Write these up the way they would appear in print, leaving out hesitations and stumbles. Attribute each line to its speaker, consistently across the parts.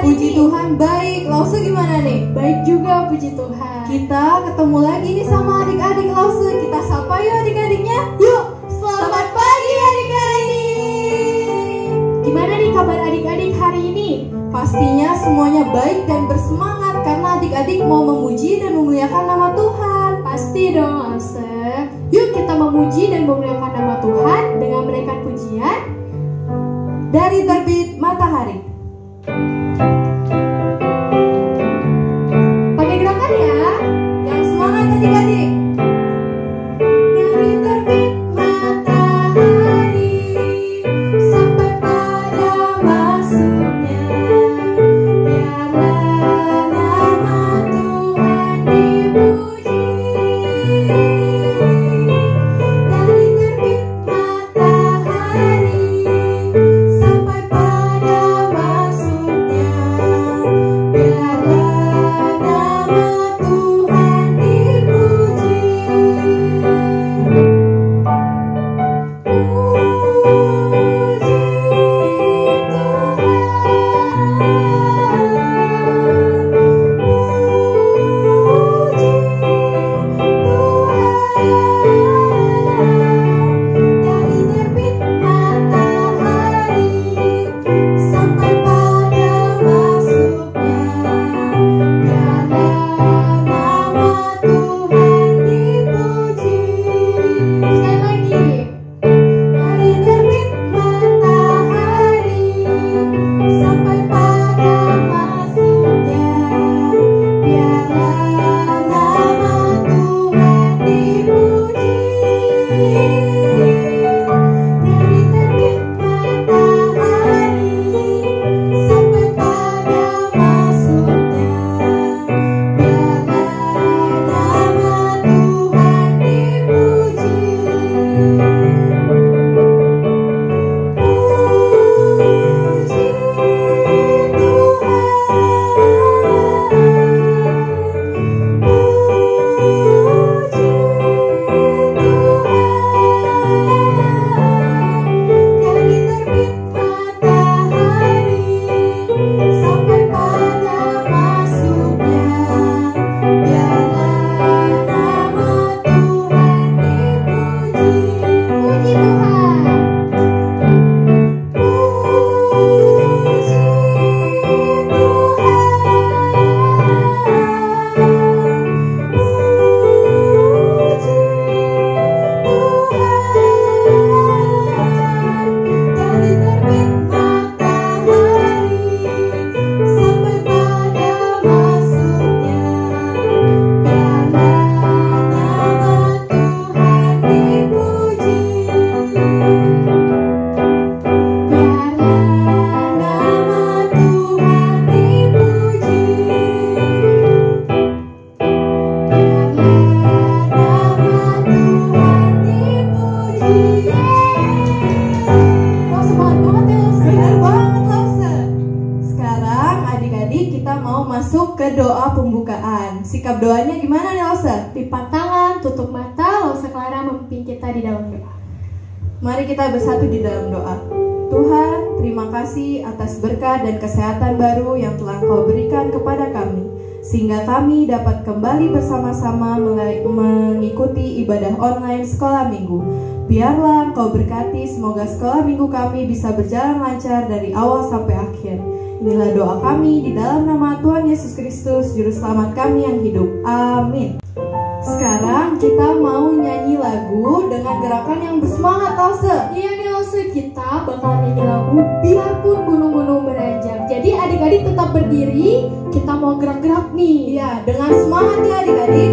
Speaker 1: Puji Tuhan baik. Lause gimana nih?
Speaker 2: Baik juga, puji Tuhan.
Speaker 1: Kita ketemu lagi nih sama adik-adik Lause. Kita sapa yuk adik-adiknya. Yuk, selamat pagi adik-adik.
Speaker 2: Gimana nih kabar adik-adik hari ini?
Speaker 1: Pastinya semuanya baik dan bersemangat karena adik-adik mau memuji dan memuliakan nama Tuhan.
Speaker 2: Pasti dong, Lause. Yuk kita memuji dan memuliakan nama Tuhan dengan menaikkan pujian
Speaker 1: Dari Terbit Matahari. Pakai gerakan ya, yang semangat adik-adik. Dari terbit matahari sampai pada masuknya, biarlah nama Tuhan dipuji. Dari terbit matahari sampai pada masuknya, biarlah nama Tuhan dipuji. Dari terbit matahari sampai pada masuknya, biarlah nama Tuhan dipuji. Sekali lagi. Dari terbit matahari sampai pada masuknya, biarlah nama Tuhan dipuji. Dari terbit matahari sampai pada masuknya, biarlah nama Tuhan dipuji. Dari terbit matahari sampai pada masuknya, biarlah nama Tuhan dipuji. Puji Tuhan. Puji Dari terbit matahari sampai pada masuknya, biarlah nama Tuhan dipuji. Biarlah nama Tuhan dipuji. Wah, semangat banget ya Lause. Benar banget Lause. Sekarang adik-adik kita mau masuk ke doa pembukaan. Sikap doanya gimana nih Lause?
Speaker 2: Lipat tangan, tutup mata, Lause Clara memimpin kita di dalam doa.
Speaker 1: Mari kita bersatu di dalam doa. Tuhan, terima kasih atas berkat dan kesehatan baru yang telah Kau berikan kepada kami, sehingga kami dapat kembali bersama-sama mengikuti ibadah online sekolah minggu. Biarlah Engkau berkati, semoga sekolah minggu kami bisa berjalan lancar dari awal sampai akhir. Inilah doa kami di dalam nama Tuhan Yesus Kristus, Juru Selamat kami yang hidup. Amin. Sekarang kita mau nyanyi lagu dengan gerakan yang bersemangat Lause.
Speaker 2: Iya nih Lause, kita bakal nyanyi lagu Biarpun Gunung-Gunung Beranjak. Jadi adik-adik tetap berdiri, kita mau gerak-gerak nih.
Speaker 1: Iya, dengan semangat ya adik-adik.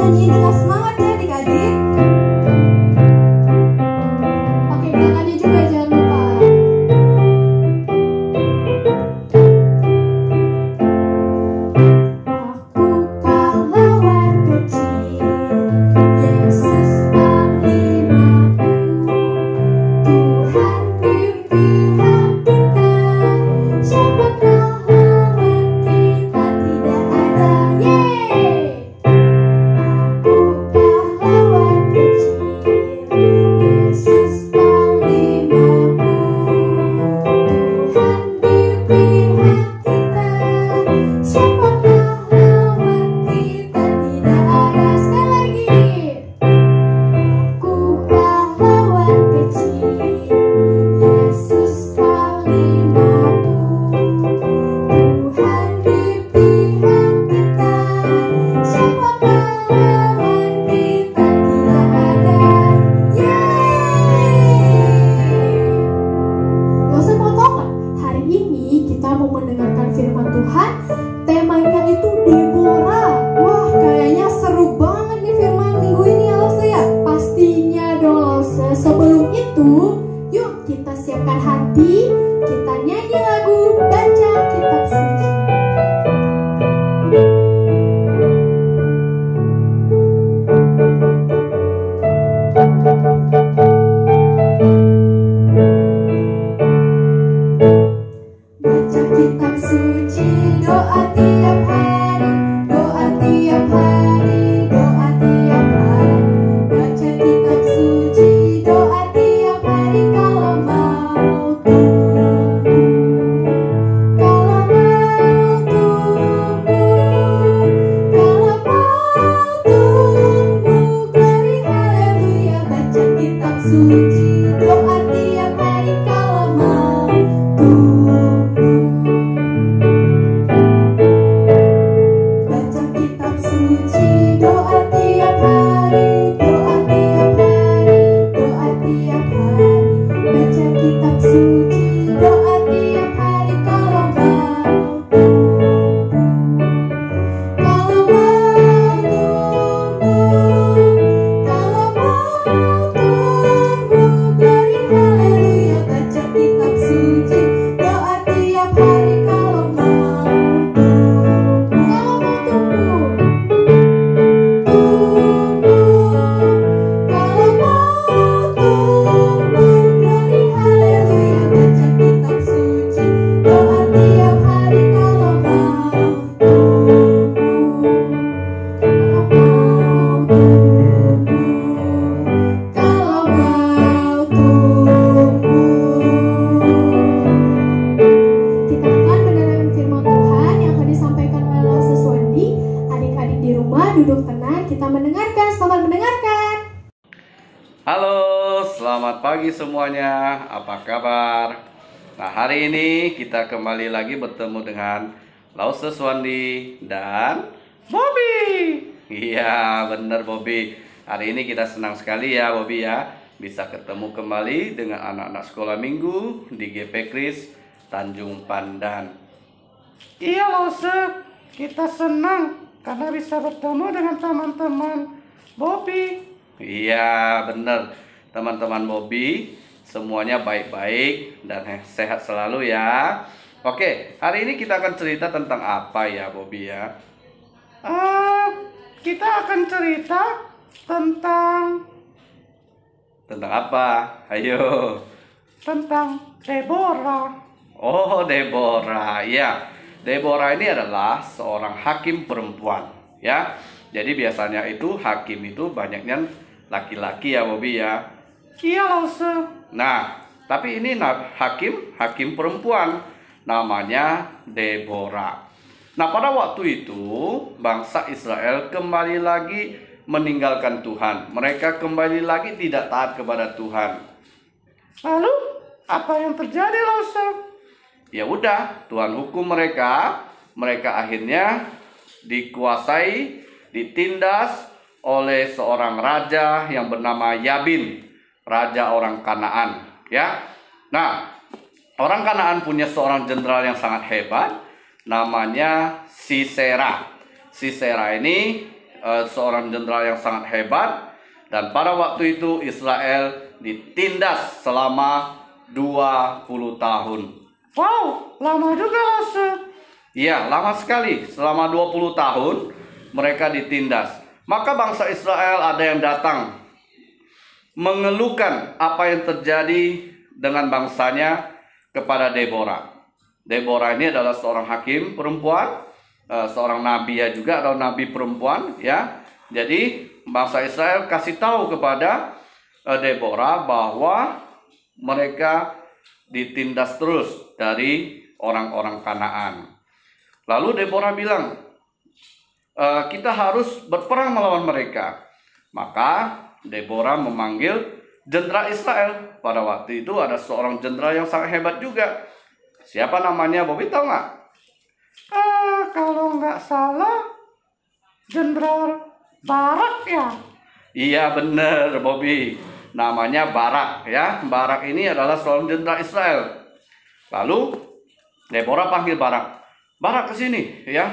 Speaker 1: nyanyiin dengan semangat ya adik-adik.
Speaker 2: Pakai gerakannya juga jangan lupa. Aku pahlawan kecil, Yesus panglima. Tuhan di pihak kita, siapakah lawan kita? Tidak ada. Yeay! Aku pahlawan kecil, Yesus panglimaku. Tuhan di pihak kita, siapakah lawan kita? Tidak ada. Sekali lagi. Aku pahlawan kecil, Yesus panglimaku. Tuhan di pihak kita, siapakah lawan kita? Tidak ada. Yeay! Lo semua tahu nggak? Hari ini kita mau mendengarkan firman Tuhan. Temanya itu Deborah.
Speaker 1: Wah, kayaknya seru banget nih firman minggu ini ya Lose ya.
Speaker 2: Pastinya dong Lause. Sebelum itu, yuk kita siapkan hati, kita nyanyi lagu Baca Kitab Suci. Baca kitab suci, doa tiap hari, doa tiap hari, doa tiap hari. Baca kitab suci, doa tiap hari kalau mau tumbuh. Kalau mau tumbuh, kalau mau tumbuh, glory haleluya. Baca kitab suci, doa tiap hari kalau mau tumbuh. Baca kitab suci, doa tiap hari, doa tiap hari, doa tiap hari. Baca kitab suci, doa tiap hari kalau mau tumbuh. Kalau mau tumbuh, kalau mau tumbuh, glory haleluya. Baca kitab suci, doa tiap hari kalau mau tumbuh. Kalau mau tumbuh, kalau mau tumbuh, glory haleluya. Baca kitab suci, doa tiap hari kalau mau tumbuh. Kalau mau tumbuh. Kita akan mendengarkan firman Tuhan yang akan disampaikan oleh Lause Swandi. Adik-adik di rumah duduk tenang, kita mendengarkan. Selamat mendengarkan.
Speaker 3: Halo, selamat pagi semuanya. Apa kabar? Nah, hari ini kita kembali lagi bertemu dengan Lause Swandi dan Bobby. Iya, bener Bobby. Hari ini kita senang sekali ya Bobby ya, bisa ketemu kembali dengan anak-anak sekolah minggu di GP Kris Tanjung Pandan. Iya Lause, kita senang karena bisa bertemu dengan teman-teman Bobby. Iya bener, teman-teman Bobby semuanya baik-baik dan sehat selalu ya. Oke, hari ini kita akan cerita tentang apa ya Bobby ya? Kita akan cerita tentang apa? Ayo, tentang Deborah. Oh, Deborah. Ya, Deborah ini adalah seorang hakim perempuan, ya. Jadi biasanya itu hakim itu banyaknya laki-laki ya, Bobby ya. Iya, Lause. Nah, tapi ini hakim perempuan namanya Deborah. Nah, pada waktu itu bangsa Israel kembali lagi meninggalkan Tuhan. Mereka kembali lagi tidak taat kepada Tuhan. Lalu apa yang terjadi, Lause? Ya udah, Tuhan hukum mereka. Mereka akhirnya dikuasai, ditindas oleh seorang raja yang bernama Yabin, raja orang Kanaan, ya. Nah, orang Kanaan punya seorang jenderal yang sangat hebat, namanya Sisera. Sisera ini seorang jenderal yang sangat hebat. Dan pada waktu itu Israel ditindas selama 20 tahun.
Speaker 4: Wow, lama juga Lase.
Speaker 3: Iya, lama sekali. Selama 20 tahun mereka ditindas. Maka bangsa Israel ada yang datang mengeluhkan apa yang terjadi dengan bangsanya kepada Deborah. Deborah ini adalah seorang hakim perempuan, seorang nabi ya juga, atau nabi perempuan ya. Jadi bangsa Israel kasih tahu kepada Deborah bahwa mereka ditindas terus dari orang-orang Kanaan. Lalu Deborah bilang, kita harus berperang melawan mereka. Maka Deborah memanggil jenderal Israel. Pada waktu itu ada seorang jenderal yang sangat hebat juga. Siapa namanya? Bobby tahu nggak?
Speaker 4: Kalau nggak salah, Jenderal Barak ya?
Speaker 3: Iya bener Bobby. Namanya Barak ya. Barak ini adalah seorang jenderal Israel. Lalu Deborah panggil Barak. Barak ke sini ya.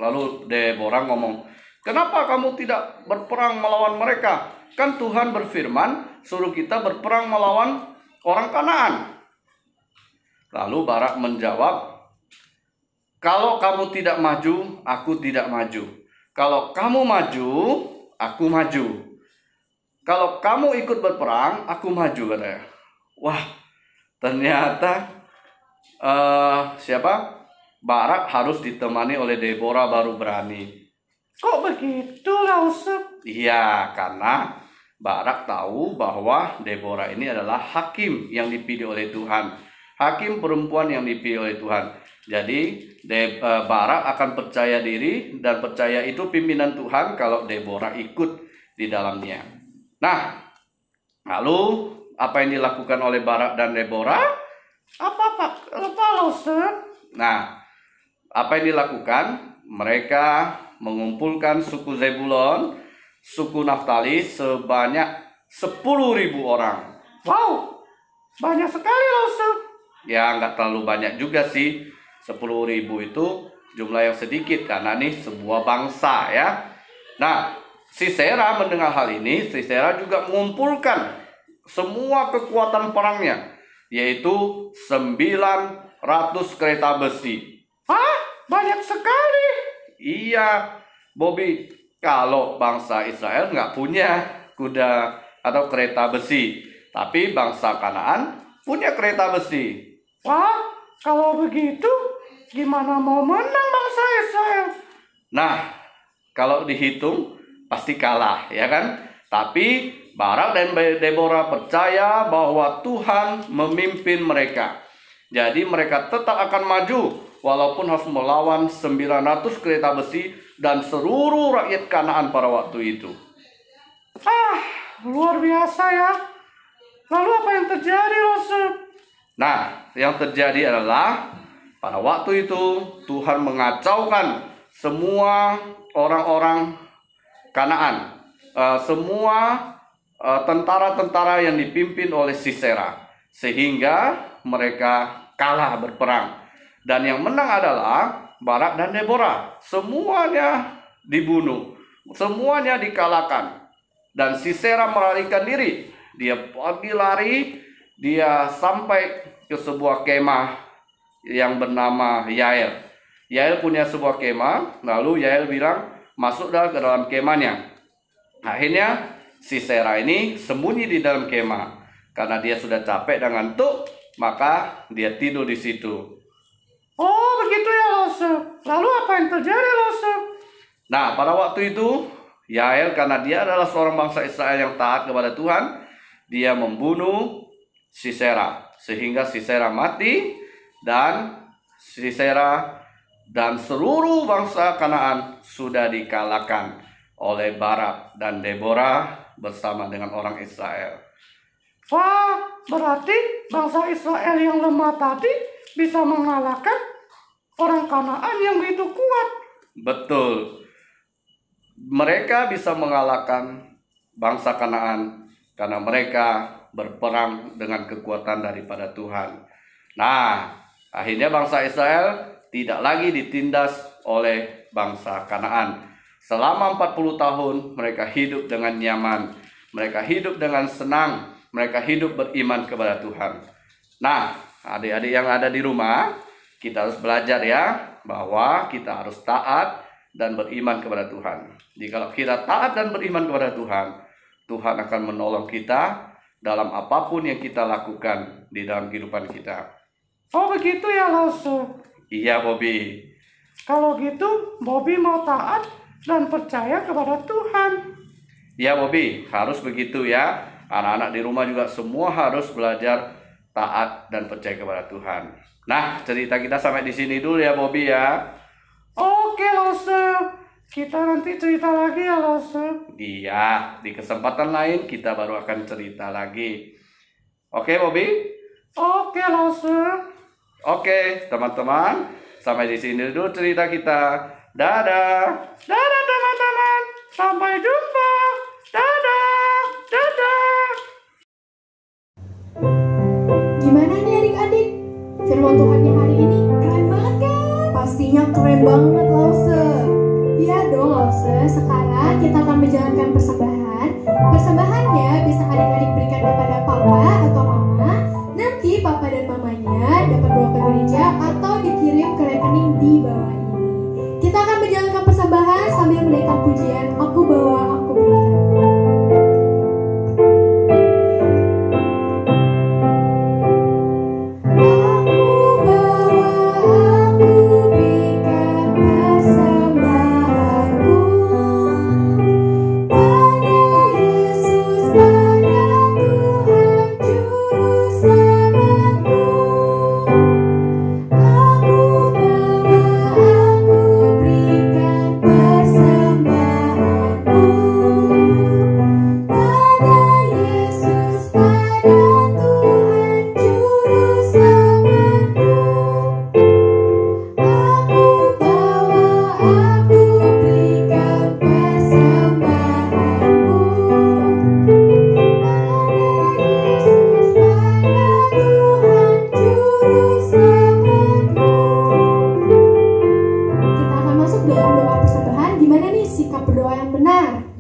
Speaker 3: Lalu Deborah ngomong, kenapa kamu tidak berperang melawan mereka? Kan Tuhan berfirman suruh kita berperang melawan orang Kanaan. Lalu Barak menjawab, kalau kamu tidak maju, aku tidak maju. Kalau kamu maju, aku maju. Kalau kamu ikut berperang, aku maju katanya. Wah, ternyata Barak harus ditemani oleh Deborah baru berani.
Speaker 4: Kok begitu Lase?
Speaker 3: Iya, karena Barak tahu bahwa Deborah ini adalah hakim yang dipilih oleh Tuhan. Hakim perempuan yang dipilih oleh Tuhan. Jadi Barak akan percaya diri dan percaya itu pimpinan Tuhan kalau Deborah ikut di dalamnya. Nah, lalu apa yang dilakukan oleh Barak dan Deborah?
Speaker 4: Apa Lase?
Speaker 3: Nah, apa yang dilakukan? Mereka mengumpulkan suku Zebulon, suku Naftali sebanyak 10.000 orang.
Speaker 4: Wow, banyak sekali Lase.
Speaker 3: Ya, nggak terlalu banyak juga sih. 10.000 itu jumlah yang sedikit karena nih sebuah bangsa ya. Nah, Sisera mendengar hal ini, Sisera juga mengumpulkan semua kekuatan perangnya, yaitu 900 kereta besi.
Speaker 4: Hah? Banyak sekali.
Speaker 3: Iya, Bobby, kalau bangsa Israel nggak punya kuda atau kereta besi, tapi bangsa Kanaan punya kereta besi.
Speaker 4: Wah, kalau begitu, gimana mau menang bangsa Israel?
Speaker 3: Nah, kalau dihitung pasti kalah, ya kan? Tapi Barak dan Deborah percaya bahwa Tuhan memimpin mereka. Jadi mereka tetap akan maju walaupun harus melawan 900 kereta besi dan seluruh rakyat Kanaan pada waktu itu.
Speaker 4: Luar biasa ya. Lalu apa yang terjadi, Lase?
Speaker 3: Nah, yang terjadi adalah pada waktu itu Tuhan mengacaukan semua orang-orang Kanaan, semua tentara-tentara yang dipimpin oleh Sisera, sehingga mereka kalah berperang. Dan yang menang adalah Barak dan Deborah. Semuanya dibunuh, semuanya dikalahkan. Dan Sisera melarikan diri. Dia pergi lari, dia sampai ke sebuah kemah yang bernama Yael. Yael punya sebuah kemah, lalu Yael bilang, masuklah ke dalam kemahnya. Akhirnya Sisera ini sembunyi di dalam kemah. Karena dia sudah capek dan ngantuk, maka dia tidur di situ.
Speaker 4: Oh, begitu ya, Lase. Lalu apa yang terjadi, Lase?
Speaker 3: Nah, pada waktu itu, Yael karena dia adalah seorang bangsa Israel yang taat kepada Tuhan, dia membunuh Sisera. Sehingga Sisera mati, dan Sisera dan seluruh bangsa Kanaan sudah dikalahkan oleh Barak dan Deborah bersama dengan orang Israel.
Speaker 4: Wah, berarti bangsa Israel yang lemah tadi bisa mengalahkan orang Kanaan yang begitu kuat.
Speaker 3: Betul. Mereka bisa mengalahkan bangsa Kanaan karena mereka berperang dengan kekuatan daripada Tuhan. Nah, akhirnya bangsa Israel tidak lagi ditindas oleh bangsa Kanaan. Selama 40 tahun mereka hidup dengan nyaman, mereka hidup dengan senang, mereka hidup beriman kepada Tuhan. Nah, adik-adik yang ada di rumah, kita harus belajar ya, bahwa kita harus taat dan beriman kepada Tuhan. Jika kita taat dan beriman kepada Tuhan, Tuhan akan menolong kita dalam apapun yang kita lakukan di dalam kehidupan kita.
Speaker 4: Oh begitu ya Lause.
Speaker 3: Iya Bobby.
Speaker 4: Kalau gitu Bobby mau taat dan percaya kepada Tuhan.
Speaker 3: Iya Bobby, harus begitu ya. Anak-anak di rumah juga semua harus belajar taat dan percaya kepada Tuhan. Nah, cerita kita sampai di sini dulu ya Bobby ya.
Speaker 4: Oke Lause, kita nanti cerita lagi ya Lause.
Speaker 3: Iya, di kesempatan lain kita baru akan cerita lagi. Oke Bobby?
Speaker 4: Oke Lause.
Speaker 3: Oke teman-teman, sampai di sini dulu cerita kita. Dadah.
Speaker 4: Dadah teman-teman, sampai jumpa. Dadah, dadah.
Speaker 2: Gimana nih adik-adik? Firman Tuhannya hari ini keren banget kan?
Speaker 1: Pastinya keren banget Lause.
Speaker 2: Iya dong Lause, sekarang kita akan menjalankan persembahan. Persembahannya bisa adik-adik berikan kepada papa atau mama. Nanti papa dan mamanya dapat bawa ke gereja atau dikirim ke rekening di bawah ini. Kita akan menjalankan persembahan sambil menaikkan pujian Aku Bawa, Aku Berikan.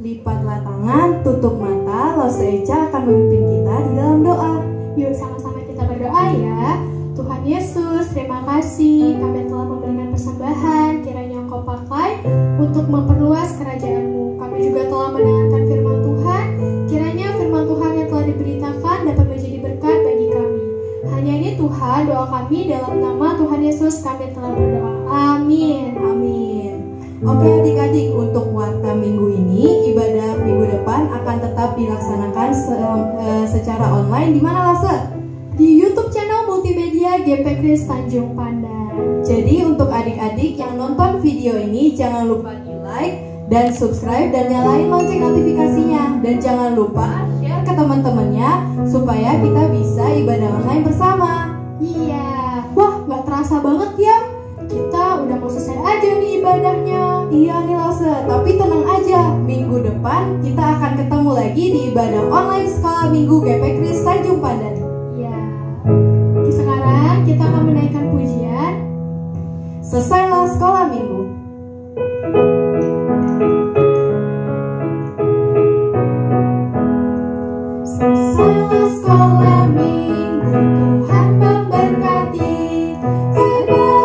Speaker 1: Lipatlah tangan, tutup mata, Lause Echa akan memimpin kita di dalam doa.
Speaker 2: Yuk sama-sama kita berdoa ya. Tuhan Yesus, terima kasih kami telah memberikan persembahan. Kiranya Engkau pakai untuk memperluas kerajaan-Mu. Kami juga telah mendengarkan firman Tuhan. Kiranya firman Tuhan yang telah diberitakan dapat menjadi berkat bagi kami. Hanya ini Tuhan, doa kami dalam nama Tuhan Yesus kami telah berdoa. Amin.
Speaker 1: Amin. Oke adik-adik, untuk warta minggu ini, ibadah minggu depan akan tetap dilaksanakan secara online. Di mana Lause?
Speaker 2: Di YouTube channel multimedia GP Kris Tanjung Pandan.
Speaker 1: Jadi untuk adik-adik yang nonton video ini, jangan lupa di like dan subscribe dan nyalain lonceng notifikasinya. Dan jangan lupa share ke teman-temannya supaya kita bisa ibadah online bersama.
Speaker 2: Iya, wah gak terasa banget ya. Kita udah mau selesai aja nih ibadahnya.
Speaker 1: Iya nih Lause, tapi tenang aja, minggu depan kita akan ketemu lagi di ibadah online sekolah minggu GP Kris Tanjung Pandan.
Speaker 2: Iya. Sekarang kita akan menaikkan pujian.
Speaker 1: Selesailah sekolah minggu.
Speaker 2: Selesailah sekolah minggu, Tuhan memberkati. Bye bye.